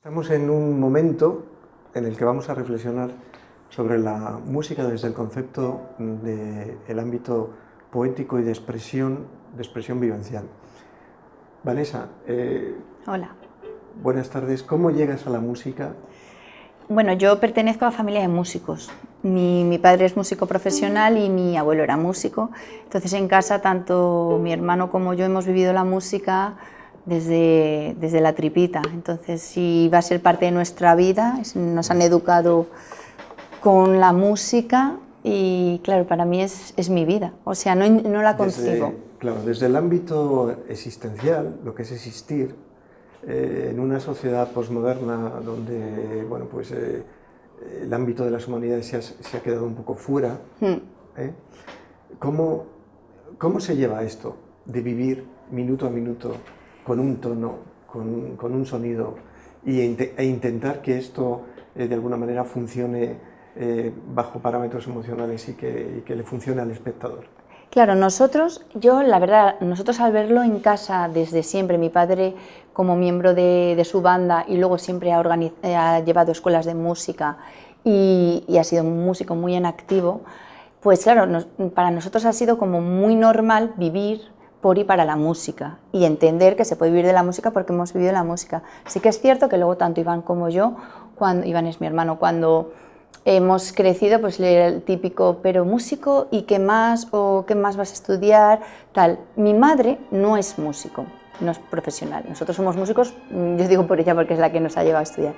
Estamos en un momento en el que vamos a reflexionar sobre la música desde el concepto del ámbito poético y de expresión vivencial. Vanessa, Hola. buenas tardes. ¿Cómo llegas a la música? Bueno, yo pertenezco a familia de músicos. Mi padre es músico profesional y mi abuelo era músico. Entonces en casa tanto mi hermano como yo hemos vivido la música desde la tripita. Entonces sí va a ser parte de nuestra vida. Nos han educado con la música y claro, para mí es mi vida. O sea, no la concibo. Desde el ámbito existencial, lo que es existir, en una sociedad posmoderna donde el ámbito de las humanidades se ha quedado un poco fuera, ¿eh? ¿Cómo se lleva esto de vivir minuto a minuto con un tono, con un sonido e intentar que esto de alguna manera funcione bajo parámetros emocionales y que le funcione al espectador? Claro, nosotros al verlo en casa desde siempre, mi padre como miembro de su banda y luego siempre ha llevado escuelas de música y ha sido un músico muy en activo, pues claro, para nosotros ha sido como muy normal vivir por y para la música y entender que se puede vivir de la música porque hemos vivido la música. Sí que es cierto que luego tanto Iván como yo, Iván es mi hermano, cuando hemos crecido, pues el típico, pero músico y qué más, o qué más vas a estudiar, tal. Mi madre no es músico, no es profesional. Nosotros somos músicos, yo digo por ella porque es la que nos ha llevado a estudiar.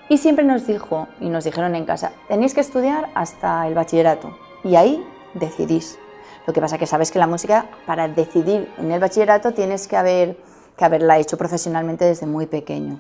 Y siempre nos dijo, y nos dijeron en casa, tenéis que estudiar hasta el bachillerato y ahí decidís. Lo que pasa que sabes que la música, para decidir en el bachillerato, tienes que haberla hecho profesionalmente desde muy pequeño.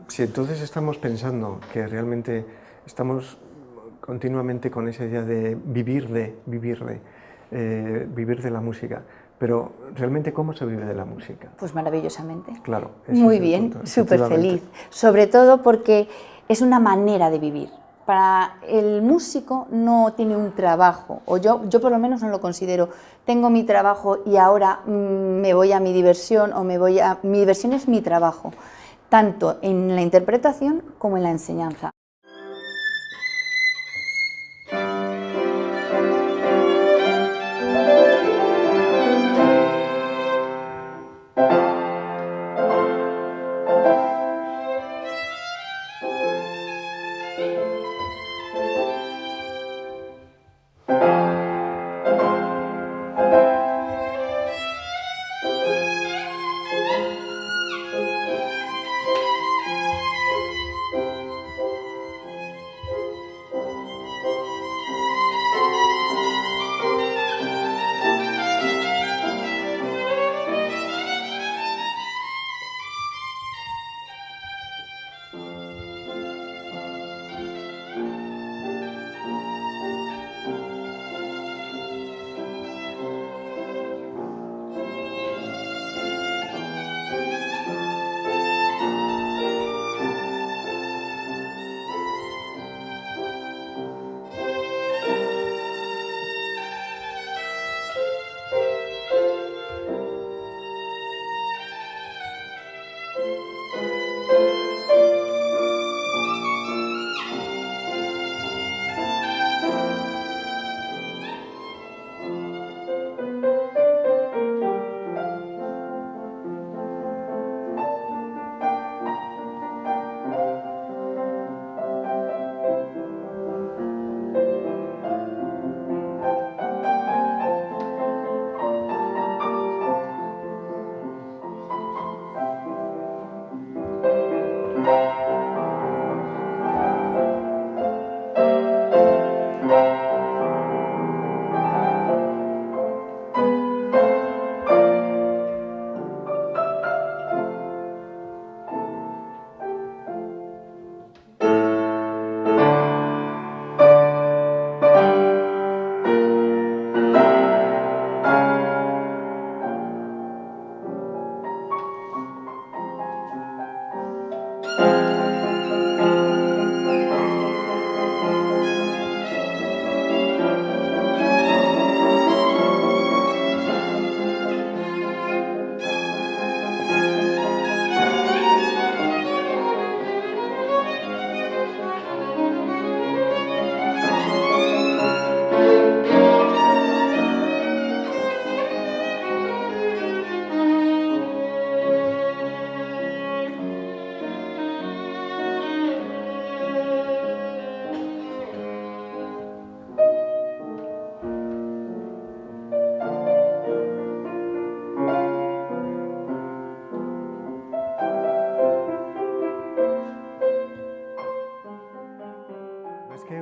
Si entonces estamos pensando que realmente estamos continuamente con esa idea de vivir de la música, pero realmente ¿cómo se vive de la música? Pues maravillosamente. Claro. Muy bien, súper feliz. Sobre todo porque es una manera de vivir. Para el músico no tiene un trabajo, o yo por lo menos no lo considero. Tengo mi trabajo y ahora me voy a mi diversión, o mi diversión es mi trabajo, tanto en la interpretación como en la enseñanza.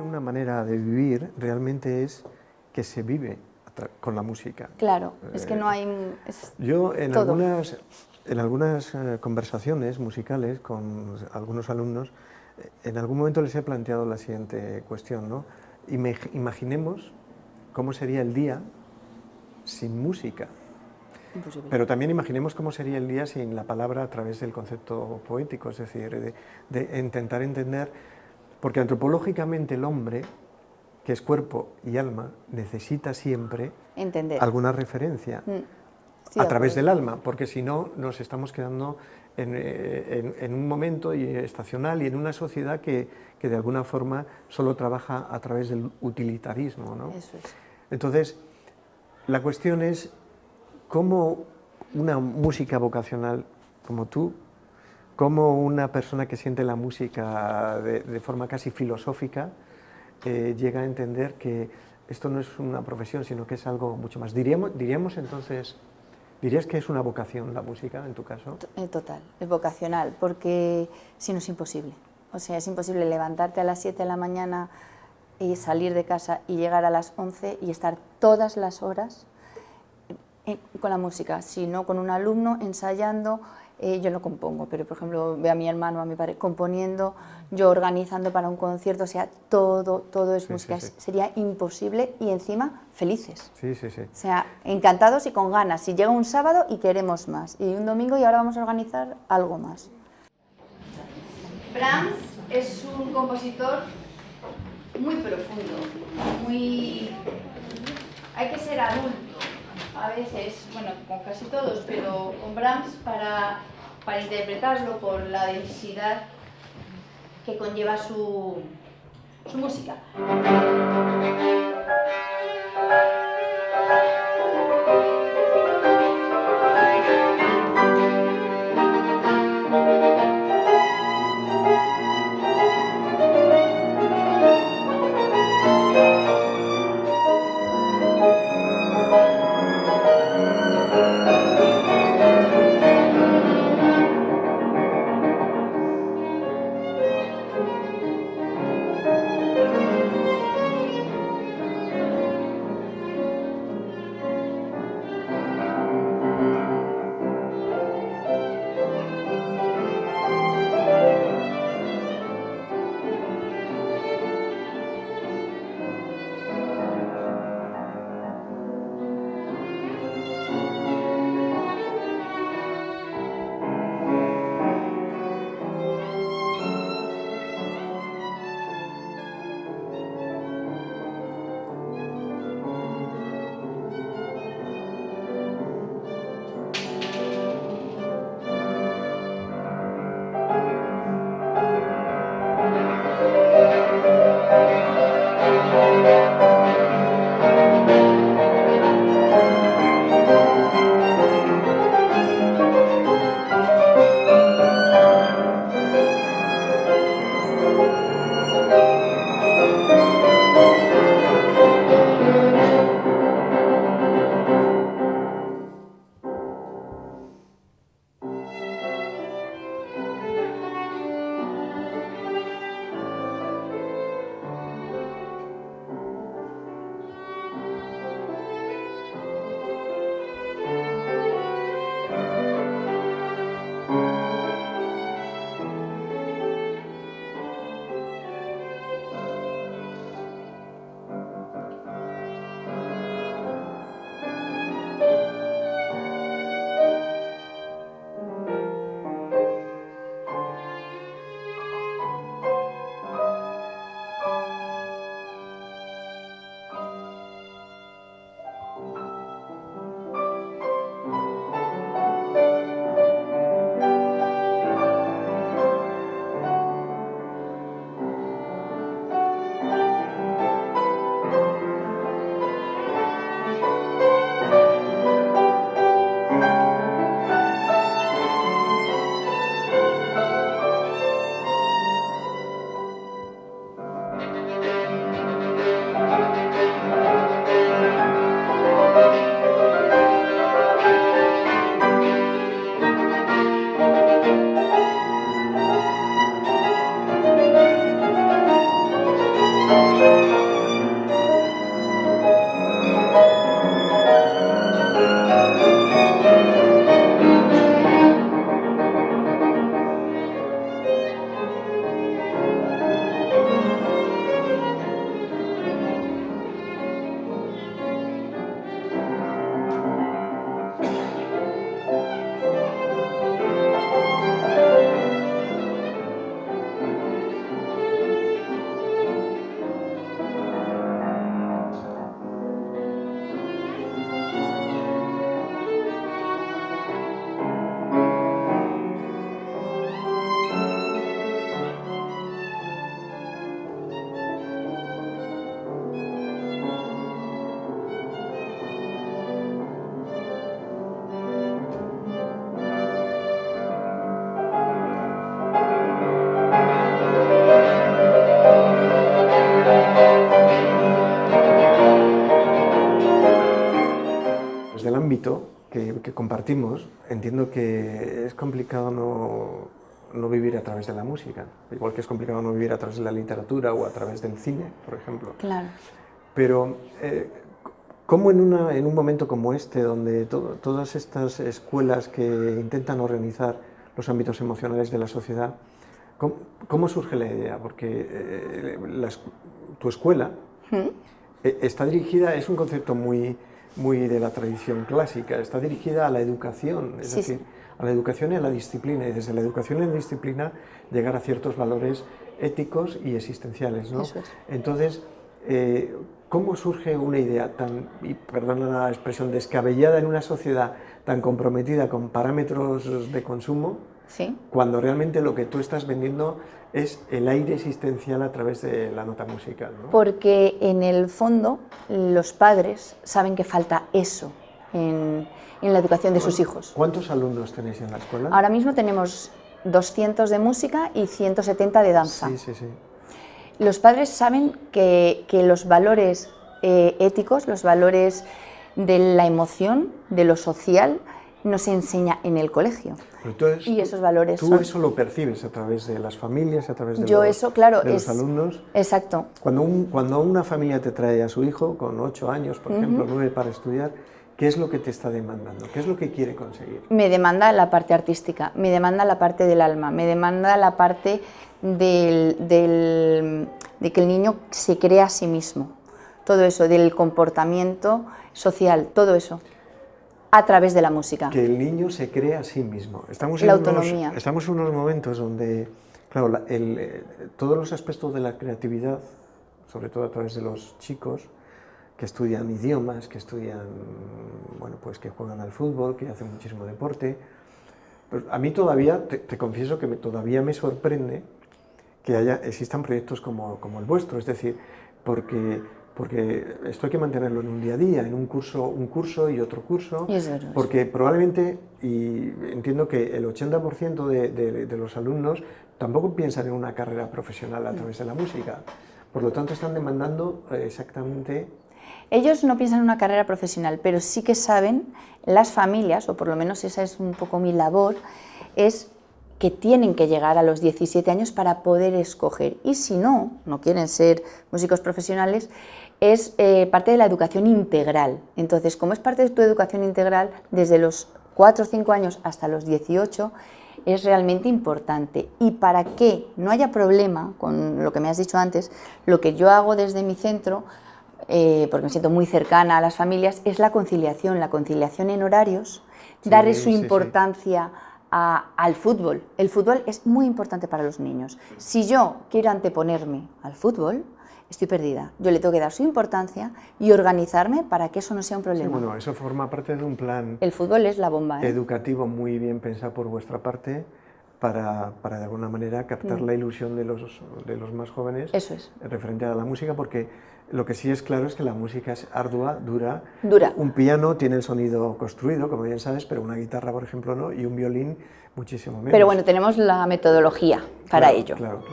Una manera de vivir realmente es que se vive con la música. Claro, es que no hay... Yo en algunas conversaciones musicales con algunos alumnos, en algún momento les he planteado la siguiente cuestión, ¿no? Imaginemos cómo sería el día sin música. Imposible. Pero también imaginemos cómo sería el día sin la palabra a través del concepto poético, es decir, de intentar entender, porque antropológicamente el hombre, que es cuerpo y alma, necesita siempre entender alguna referencia a través del alma, porque si no nos estamos quedando en un momento estacional y en una sociedad que de alguna forma solo trabaja a través del utilitarismo, ¿no? Eso es. Entonces, la cuestión es cómo una música vocacional como tú, cómo una persona que siente la música de forma casi filosófica, llega a entender que esto no es una profesión, sino que es algo mucho más. Diríamos entonces, ¿dirías que es una vocación la música en tu caso? Total, es vocacional, porque si no es imposible. O sea, es imposible levantarte a las 7 de la mañana y salir de casa y llegar a las 11 y estar todas las horas con la música, sino con un alumno ensayando, yo no compongo, pero por ejemplo veo a mi hermano, a mi padre componiendo, yo organizando para un concierto, o sea, todo es música, sería imposible y encima felices. O sea, encantados y con ganas. Si llega un sábado y queremos más, y un domingo y ahora vamos a organizar algo más. Brahms es un compositor muy profundo, muy... Hay que ser adulto, a veces, bueno, con casi todos, pero con Brahms para interpretarlo por la densidad que conlleva su música. ámbito que compartimos, entiendo que es complicado no vivir a través de la música, igual que es complicado no vivir a través de la literatura o a través del cine, por ejemplo. Claro. Pero ¿Cómo en un momento como este, donde todas estas escuelas que intentan organizar los ámbitos emocionales de la sociedad, cómo surge la idea? Porque tu escuela está dirigida, es un concepto muy de la tradición clásica, está dirigida a la educación, es decir, a la educación y a la disciplina, y desde la educación y la disciplina llegar a ciertos valores éticos y existenciales, ¿no? Eso es. Entonces, ¿cómo surge una idea tan, y perdona la expresión, descabellada en una sociedad tan comprometida con parámetros de consumo, cuando realmente lo que tú estás vendiendo es el aire existencial a través de la nota musical, ¿no? Porque en el fondo los padres saben que falta eso en la educación de sus hijos. ¿Cuántos alumnos tenéis en la escuela? Ahora mismo tenemos 200 de música y 170 de danza. Sí, sí, sí. Los padres saben que los valores éticos, los valores de la emoción, de lo social, no se enseña en el colegio. Entonces, y esos valores tú eso lo percibes a través de las familias, a través de los alumnos. Exacto. Cuando una familia te trae a su hijo con 8 años, por ejemplo, 9 para estudiar, ¿qué es lo que te está demandando? ¿Qué es lo que quiere conseguir? Me demanda la parte artística, me demanda la parte del alma, me demanda la parte de que el niño se crea a sí mismo. Todo eso, del comportamiento social, todo eso, a través de la música. Que el niño se crea a sí mismo. Estamos en unos momentos donde, claro, todos los aspectos de la creatividad, sobre todo a través de los chicos, que estudian idiomas, que estudian, bueno, pues que juegan al fútbol, que hacen muchísimo deporte. Pues a mí todavía, te confieso que todavía me sorprende que existan proyectos como el vuestro, es decir, porque esto hay que mantenerlo en un día a día, en un curso y otro curso, porque probablemente, y entiendo que el 80% de los alumnos tampoco piensan en una carrera profesional a través de la música, por lo tanto están demandando exactamente... Ellos no piensan en una carrera profesional, pero sí que saben, las familias, o por lo menos esa es un poco mi labor, es que tienen que llegar a los 17 años para poder escoger. Y si no quieren ser músicos profesionales, es parte de la educación integral. Entonces, como es parte de tu educación integral, desde los 4 o 5 años hasta los 18, es realmente importante. Y para que no haya problema con lo que me has dicho antes, lo que yo hago desde mi centro, porque me siento muy cercana a las familias, es la conciliación en horarios, darle su importancia al fútbol. El fútbol es muy importante para los niños. Si yo quiero anteponerme al fútbol, estoy perdida. Yo le tengo que dar su importancia y organizarme para que eso no sea un problema. Sí, bueno, eso forma parte de un plan... El fútbol es la bomba, educativo muy bien pensado por vuestra parte para de alguna manera captar la ilusión de los más jóvenes. Eso es. Referente a la música, porque lo que sí es claro es que la música es ardua, dura. Un piano tiene el sonido construido, como bien sabes, pero una guitarra, por ejemplo, no, y un violín muchísimo menos. Pero bueno, tenemos la metodología para ello. Claro.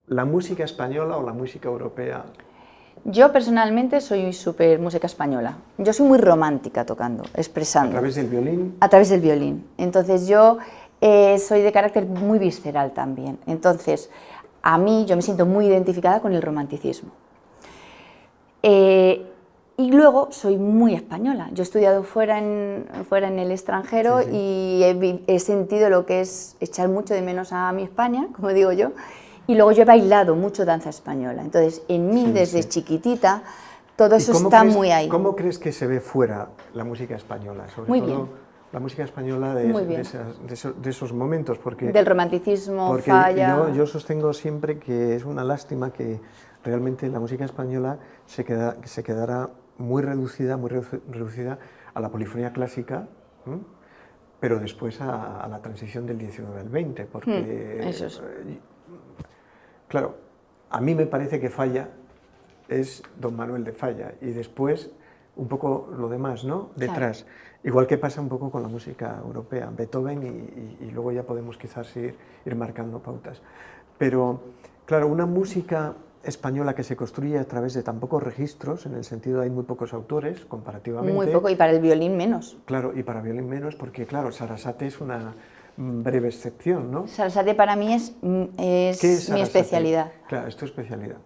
¿La música española o la música europea? Yo personalmente soy súper música española. Yo soy muy romántica tocando, expresando. ¿A través del violín? A través del violín. Entonces yo soy de carácter muy visceral también. Entonces a mí yo me siento muy identificada con el romanticismo. Y luego soy muy española. Yo he estudiado fuera en el extranjero, sí, sí. Y he sentido lo que es echar mucho de menos a mi España, como digo yo. Y luego yo he bailado mucho danza española. Entonces, en mí, sí, desde sí. chiquitita, todo eso está muy ahí. ¿Cómo crees que se ve fuera la música española? Sobre muy todo bien. La música española de esos momentos. Porque, del romanticismo, porque falla... Yo sostengo siempre que es una lástima que realmente la música española se quedara muy reducida a la polifonía clásica, ¿eh? Pero después a la transición del 19 al 20, porque... eso es. Claro, a mí me parece que Falla es Don Manuel de Falla y después un poco lo demás, ¿no? Detrás. Claro. Igual que pasa un poco con la música europea, Beethoven y luego ya podemos quizás ir marcando pautas. Pero, claro, una música española que se construye a través de tan pocos registros, en el sentido de hay muy pocos autores comparativamente. Muy poco, y para el violín menos. Claro, y para violín menos, porque claro, Sarasate es una breve excepción, ¿no? Sarasate para mí es mi especialidad. Claro, es tu especialidad.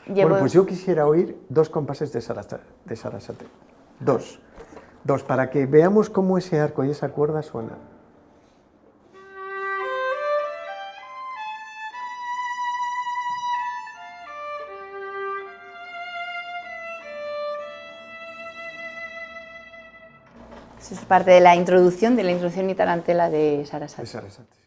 Bueno, pues yo quisiera oír 2 compases de Sarasate. Dos, para que veamos cómo ese arco y esa cuerda suena. Es parte de la introducción y tarantela de Sarasate. De Sarasate, sí.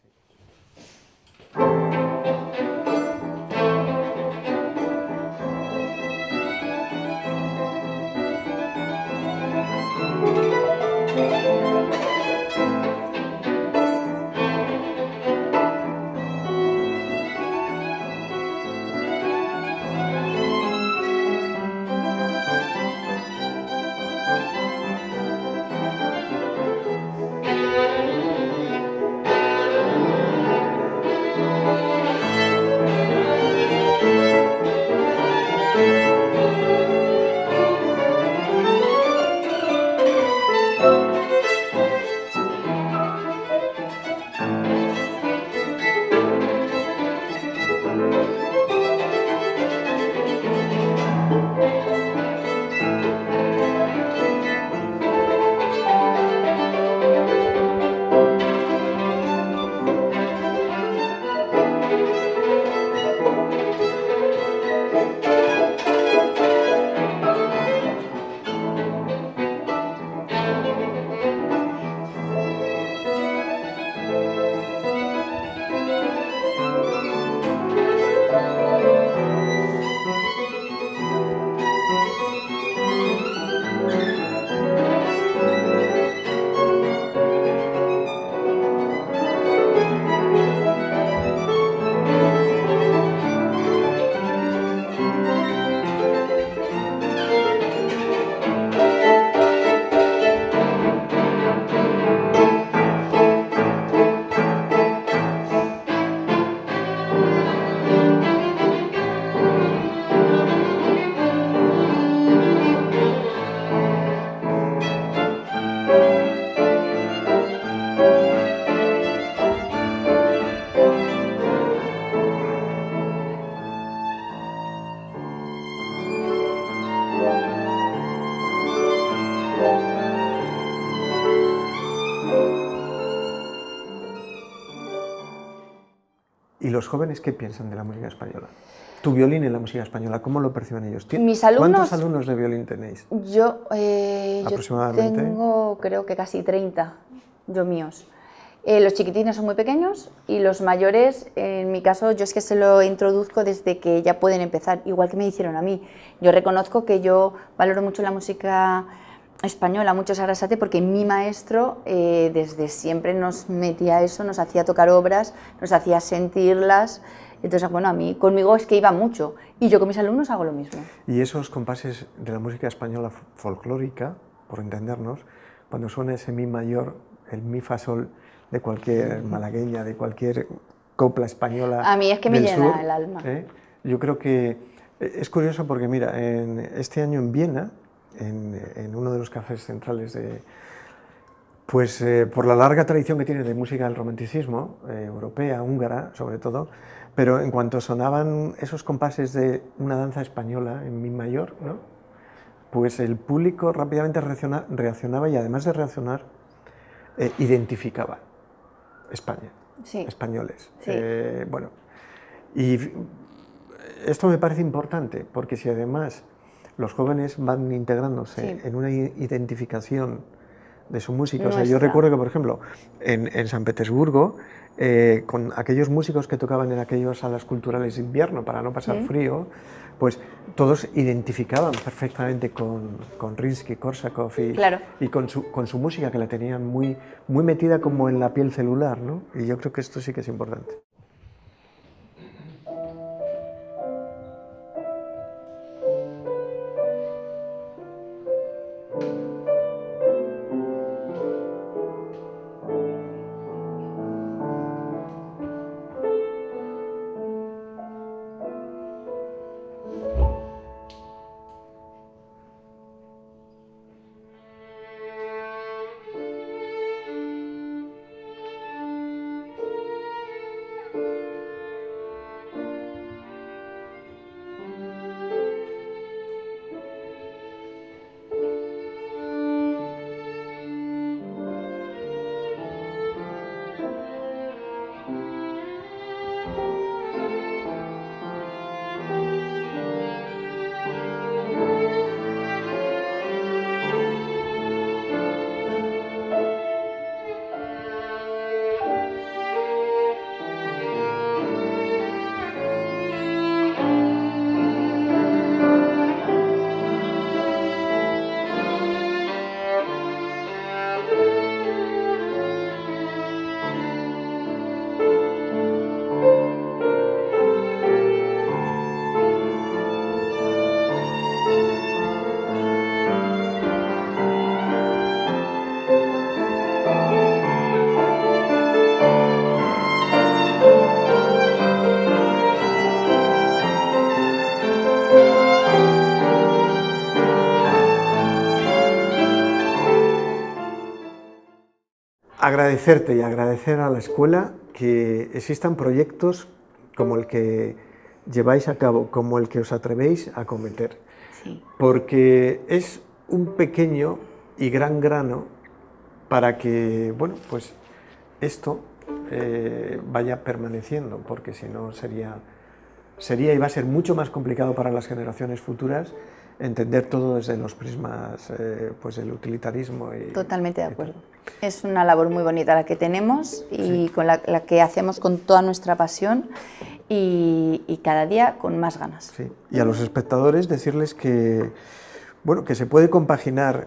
¿Y los jóvenes qué piensan de la música española? Tu violín en la música española, ¿cómo lo perciben ellos? Mis alumnos, ¿cuántos alumnos de violín tenéis? Yo Aproximadamente. tengo, creo que casi 30, yo míos. Los chiquitines son muy pequeños y los mayores, en mi caso, yo es que se lo introduzco desde que ya pueden empezar, igual que me hicieron a mí. Yo reconozco que yo valoro mucho la música española, mucho Sarasate, porque mi maestro desde siempre nos metía eso, nos hacía tocar obras, nos hacía sentirlas. Entonces, bueno, a mí, conmigo es que iba mucho, y yo con mis alumnos hago lo mismo. Y esos compases de la música española folclórica, por entendernos, cuando suena ese mi mayor, el mi fa sol de cualquier malagueña, de cualquier copla española a mí es que me del llena sur, el alma. Yo creo que es curioso porque, mira, este año en Viena, en uno de los cafés centrales pues por la larga tradición que tiene de música del romanticismo, europea, húngara sobre todo, pero en cuanto sonaban esos compases de una danza española en mi mayor, ¿no? Pues el público rápidamente reaccionaba y además de reaccionar, identificaba España, sí. españoles. Sí. Bueno, y esto me parece importante porque si además los jóvenes van integrándose en una identificación de su música, o sea, yo recuerdo que, por ejemplo, en San Petersburgo, con aquellos músicos que tocaban en aquellas salas culturales de invierno para no pasar frío, pues todos identificaban perfectamente con Rimsky-Korsakov y con su música, que la tenían muy, muy metida como en la piel celular, ¿no? Y yo creo que esto sí que es importante. Agradecerte y agradecer a la escuela que existan proyectos como el que lleváis a cabo, como el que os atrevéis a cometer, porque es un pequeño y gran grano para que, bueno, pues esto vaya permaneciendo, porque si no sería y va a ser mucho más complicado para las generaciones futuras entender todo desde los prismas pues del utilitarismo. Totalmente de acuerdo. Es una labor muy bonita la que tenemos y con la que hacemos con toda nuestra pasión y cada día con más ganas. Sí. Y a los espectadores decirles que, bueno, que se puede compaginar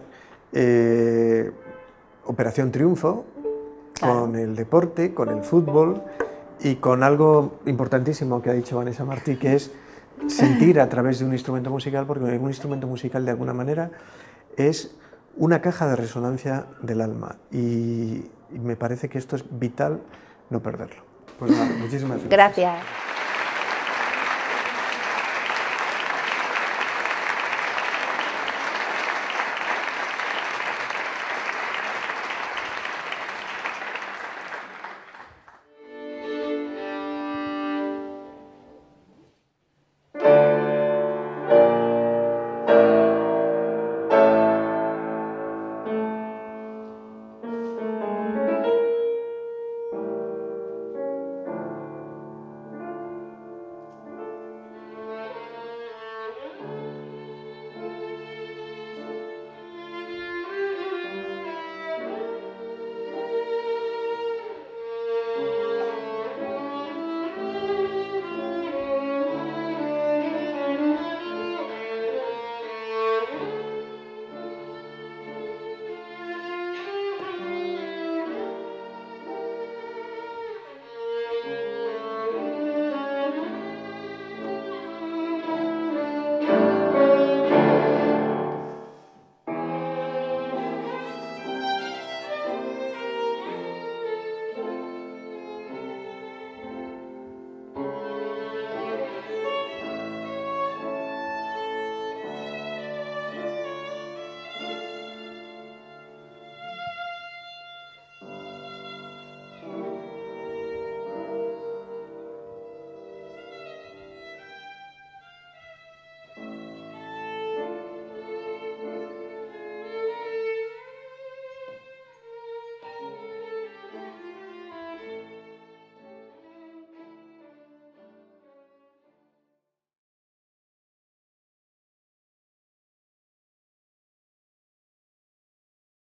Operación Triunfo con el deporte, con el fútbol y con algo importantísimo que ha dicho Vanessa Martí, que es sentir a través de un instrumento musical, porque un instrumento musical de alguna manera es una caja de resonancia del alma y me parece que esto es vital no perderlo. Pues nada, muchísimas gracias. Gracias.